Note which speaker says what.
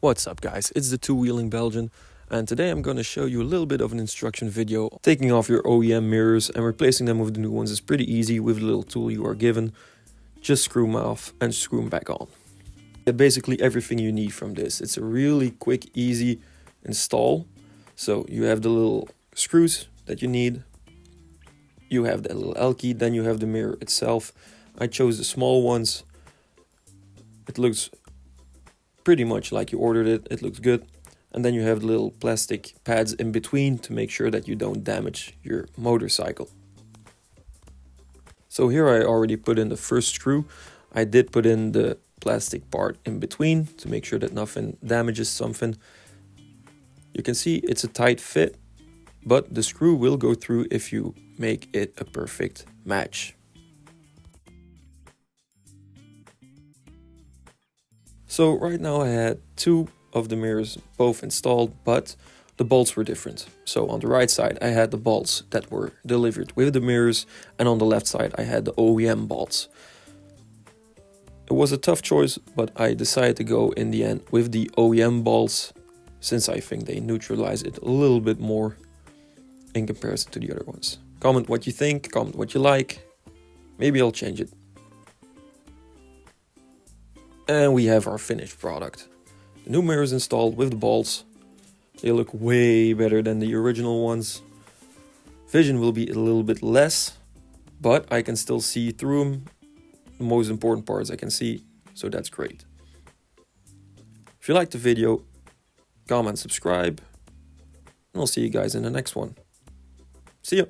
Speaker 1: What's up guys, it's the two-wheeling Belgian, and today I'm going to show you a little bit of an instruction video. Taking off your OEM mirrors and replacing them with the new ones is pretty easy with the little tool you are given. Just screw them off and screw them back on. Get basically everything you need from this. It's a really quick, easy install. So you have the little screws that you need. You have that little L key, then you have the mirror itself. I chose the small ones. It looks pretty much like you ordered it. It looks good. And then you have the little plastic pads in between to make sure that you don't damage your motorcycle. So here I already put in the first screw. I did put in the plastic part in between to make sure that nothing damages something. You can see it's a tight fit, but the screw will go through if you make it a perfect match. So right now I had two of the mirrors both installed, but the bolts were different. So on the right side I had the bolts that were delivered with the mirrors, and on the left side I had the OEM bolts. It was a tough choice, but I decided to go in the end with the OEM bolts, since I think they neutralize it a little bit more in comparison to the other ones. Comment what you think, comment what you like, maybe I'll change it. And we have our finished product. The new mirrors installed with the bolts. They look way better than the original ones. Vision will be a little bit less, but I can still see through them. The most important parts I can see, so that's great. If you liked the video, comment, subscribe, and I'll see you guys in the next one. See ya!